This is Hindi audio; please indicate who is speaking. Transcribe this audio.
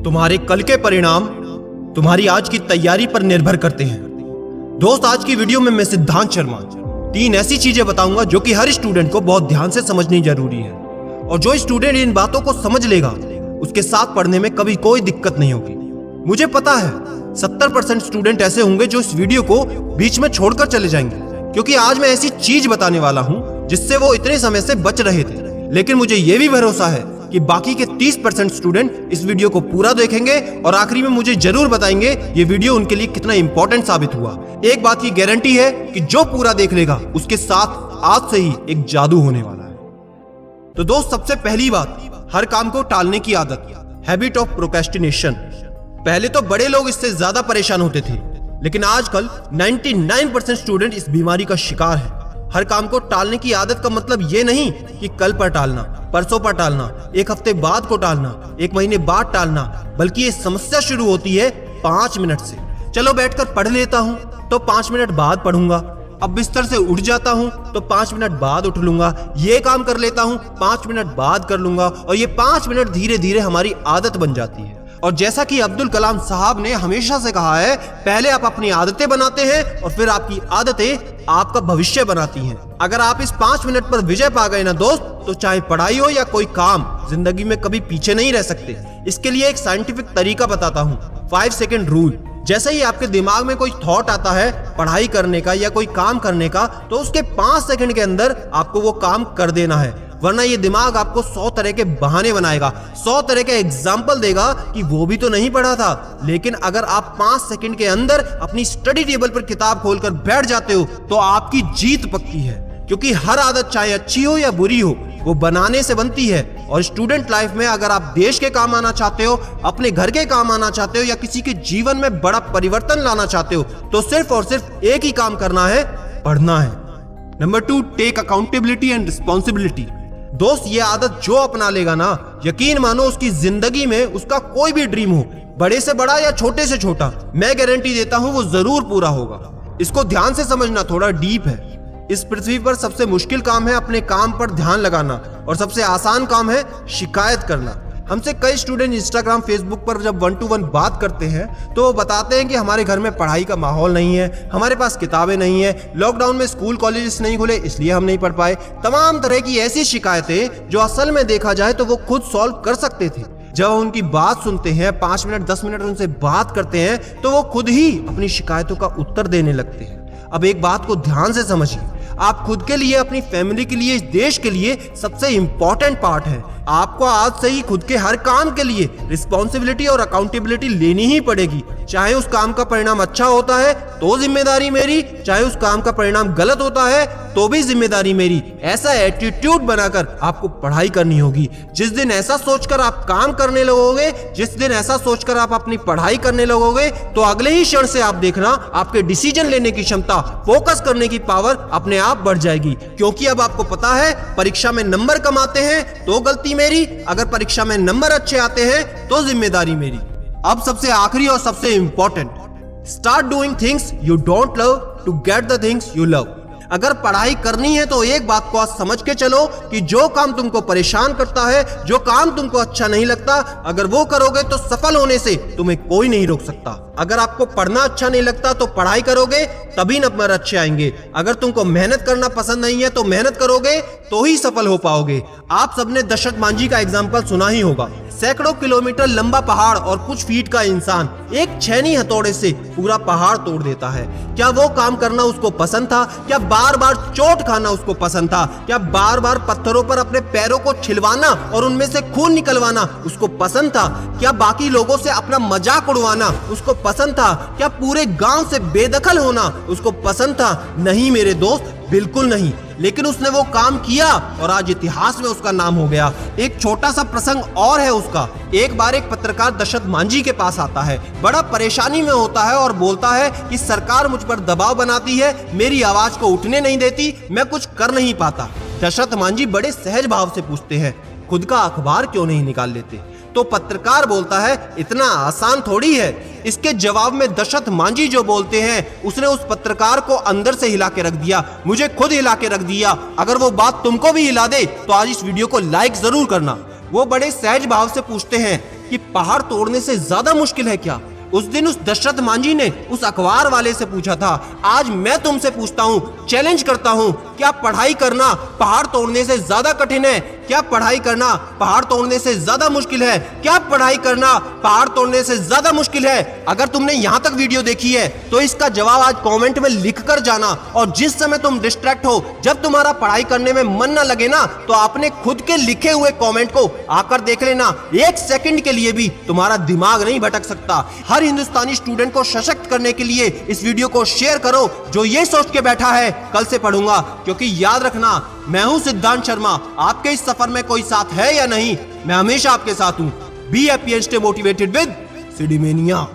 Speaker 1: तुम्हारे कल के परिणाम तुम्हारी आज की तैयारी पर निर्भर करते हैं। दोस्त, आज की वीडियो में मैं सिद्धांत शर्मा 3 ऐसी चीजें बताऊंगा जो कि हर स्टूडेंट को बहुत ध्यान से समझनी जरूरी है, और जो स्टूडेंट इन बातों को समझ लेगा उसके साथ पढ़ने में कभी कोई दिक्कत नहीं होगी। मुझे पता है 70% स्टूडेंट ऐसे होंगे जो इस वीडियो को बीच में छोड़कर चले जाएंगे, क्योंकि आज मैं ऐसी चीज बताने वाला हूं जिससे वो इतने समय से बच रहे थे। लेकिन मुझे यह भी भरोसा है कि बाकी के 30% स्टूडेंट इस वीडियो को पूरा देखेंगे और आखिरी में मुझे जरूर बताएंगे ये वीडियो उनके लिए कितना इंपॉर्टेंट साबित हुआ। एक बात की गारंटी है कि जो पूरा देख लेगा उसके साथ आज से ही एक जादू होने वाला है। तो दोस्त, सबसे पहली बात, हर काम को टालने की आदत, हैबिट ऑफ प्रोक्रेस्टिनेशन। पहले तो बड़े लोग इससे ज्यादा परेशान होते थे, लेकिन आजकल 99% स्टूडेंट इस बीमारी का शिकार है। हर काम को टालने की आदत का मतलब ये नहीं कि कल पर टालना, परसों पर टालना, एक हफ्ते बाद को टालना, एक महीने बाद टालना, बल्कि ये समस्या शुरू होती है 5 मिनट से। चलो बैठकर पढ़ लेता हूँ तो 5 मिनट बाद पढ़ूंगा, अब बिस्तर से उठ जाता हूँ तो 5 मिनट बाद उठ लूंगा, ये काम कर लेता हूँ 5 मिनट बाद कर लूंगा, और ये 5 मिनट धीरे धीरे हमारी आदत बन जाती है। और जैसा कि अब्दुल कलाम साहब ने हमेशा से कहा है, पहले आप अपनी आदतें बनाते हैं और फिर आपकी आदतें आपका भविष्य बनाती हैं। अगर आप इस 5 मिनट पर विजय पा गए ना दोस्त, तो चाहे पढ़ाई हो या कोई काम, जिंदगी में कभी पीछे नहीं रह सकते। इसके लिए एक साइंटिफिक तरीका बताता हूँ, 5 सेकंड रूल। जैसे ही आपके दिमाग में कोई थॉट आता है पढ़ाई करने का या कोई काम करने का, तो उसके 5 सेकंड के अंदर आपको वो काम कर देना है, वरना ये दिमाग आपको 100 तरह के बहाने बनाएगा, 100 तरह के एग्जाम्पल देगा कि वो भी तो नहीं पढ़ा था। लेकिन अगर आप 5 सेकंड के अंदर अपनी स्टडी टेबल पर किताब खोलकर बैठ जाते हो तो आपकी जीत पक्की है, क्योंकि हर आदत चाहे अच्छी हो या बुरी हो, वो बनाने से बनती है। और स्टूडेंट लाइफ में अगर आप देश के काम आना चाहते हो, अपने घर के काम आना चाहते हो, या किसी के जीवन में बड़ा परिवर्तन लाना चाहते हो, तो सिर्फ और सिर्फ एक ही काम करना है, पढ़ना है। Number 2, take accountability and responsibility. दोस्त, ये आदत जो अपना लेगा ना, यकीन मानो उसकी जिंदगी में उसका कोई भी ड्रीम हो, बड़े से बड़ा या छोटे से छोटा, मैं गारंटी देता हूं वो जरूर पूरा होगा। इसको ध्यान से समझना, थोड़ा डीप है। इस पृथ्वी पर सबसे मुश्किल काम है अपने काम पर ध्यान लगाना, और सबसे आसान काम है शिकायत करना। हमसे कई स्टूडेंट इंस्टाग्राम, फेसबुक पर जब 1 to 1 बात करते हैं तो वो बताते हैं कि हमारे घर में पढ़ाई का माहौल नहीं है, हमारे पास किताबें नहीं है, लॉकडाउन में स्कूल कॉलेजेस नहीं खुले इसलिए हम नहीं पढ़ पाए। तमाम तरह की ऐसी शिकायतें जो असल में देखा जाए तो वो खुद सॉल्व कर सकते थे। जब उनकी बात सुनते हैं, 5 मिनट 10 मिनट उनसे बात करते हैं, तो वो खुद ही अपनी शिकायतों का उत्तर देने लगते हैं। अब एक बात को ध्यान से समझिए, आप खुद के लिए, अपनी फैमिली के लिए, इस देश के लिए सबसे इंपॉर्टेंट पार्ट है। आपको आज से ही खुद के हर काम के लिए रिस्पॉन्सिबिलिटी और अकाउंटेबिलिटी लेनी ही पड़ेगी। चाहे उस काम का परिणाम अच्छा होता है तो जिम्मेदारी मेरी, चाहे उस काम का परिणाम गलत होता है तो भी जिम्मेदारी मेरी। ऐसा एटीट्यूड बनाकर आपको पढ़ाई करनी होगी। जिस दिन ऐसा सोचकर आप काम करने लगोगे, जिस दिन ऐसा सोचकर आप अपनी पढ़ाई करने लगोगे, तो अगले ही क्षण से आप देखना आपके डिसीजन लेने की क्षमता, फोकस करने की पावर अपने आप बढ़ जाएगी। क्योंकि अब आपको पता है, परीक्षा में नंबर कम आते हैं तो गलती मेरी, अगर परीक्षा में नंबर अच्छे आते हैं तो जिम्मेदारी मेरी। अब सबसे आखिरी और सबसे important, start doing things you don't love to get the things you love. अगर पढ़ाई करनी है तो एक बात को आज समझ के चलो कि जो काम तुमको परेशान करता है, जो काम तुमको अच्छा नहीं लगता, अगर वो करोगे तो सफल होने से तुम्हें कोई नहीं रोक सकता। अगर आपको पढ़ना अच्छा नहीं लगता तो पढ़ाई करोगे तभी नंबर अच्छे आएंगे। अगर तुमको मेहनत करना पसंद नहीं है तो मेहनत करोगे तो ही सफल हो पाओगे। आप सबने दशरथ मांझी का एग्जाम्पल सुना ही होगा। सैकड़ों किलोमीटर लंबा पहाड़ और कुछ फीट का इंसान एक छेनी हथौड़े से पूरा पहाड़ तोड़ देता है। क्या वो काम करना उसको पसंद था? क्या बार बार चोट खाना उसको पसंद था? क्या बार बार पत्थरों पर अपने पैरों को छिलवाना और उनमें से खून निकलवाना उसको पसंद था? क्या बाकी लोगों से अपना मजाक उड़वाना उसको पसंद था? क्या पूरे गांव से बेदखल होना उसको पसंद था? नहीं मेरे दोस्त, बिल्कुल नहीं। लेकिन उसने वो काम किया और आज इतिहास में उसका नाम हो गया। एक छोटा सा प्रसंग और है उसका। एक बार एक पत्रकार दशरथ मांझी के पास आता है, बड़ा परेशानी में होता है और बोलता है कि सरकार मुझ पर दबाव बनाती है, मेरी आवाज को उठने नहीं देती, मैं कुछ कर नहीं पाता। दशरथ मांझी बड़े सहज भाव से पूछते हैं, खुद का अखबार क्यों नहीं निकाल लेते? तो पत्रकार बोलता है, इतना आसान थोड़ी है। इसके जवाब में दशरथ मांझी जो बोलते हैं, उसने उस पत्रकार को अंदर से हिला के रख दिया, मुझे खुद हिला के रख दिया। अगर वो बात तुमको भी हिला दे तो आज इस वीडियो को लाइक जरूर करना। वो बड़े सहज भाव से पूछते हैं, कि पहाड़ तोड़ने से ज्यादा मुश्किल है क्या? उस दिन उस दशरथ मांझी ने उस अखबार वाले से पूछा था। आज मैं तुमसे पूछता हूँ, चैलेंज करता हूँ, क्या पढ़ाई करना पहाड़ तोड़ने से ज्यादा कठिन है? क्या पढ़ाई करना पहाड़ तोड़ने से ज्यादा मुश्किल है? क्या पढ़ाई करना पहाड़ तोड़ने से ज्यादा मुश्किल है? अगर तुमने यहाँ तक वीडियो देखी है तो इसका जवाब आज कमेंट में लिख कर जाना। और जिस समय तुम डिस्ट्रैक्ट हो, जब तुम्हारा पढ़ाई करने में मन ना लगे ना, तो आपने खुद के लिखे हुए कमेंट को आकर देख लेना। एक सेकंड के लिए भी तुम्हारा दिमाग नहीं भटक सकता। हर हिंदुस्तानी स्टूडेंट को सशक्त करने के लिए इस वीडियो को शेयर करो, जो ये सोच के बैठा है कल से पढ़ूंगा। क्योंकि याद रखना, मैं हूं सिद्धांत शर्मा। आपके इस सफर में कोई साथ है या नहीं, मैं हमेशा आपके साथ हूं। Be happy and stay motivated with सिडीमेनिया।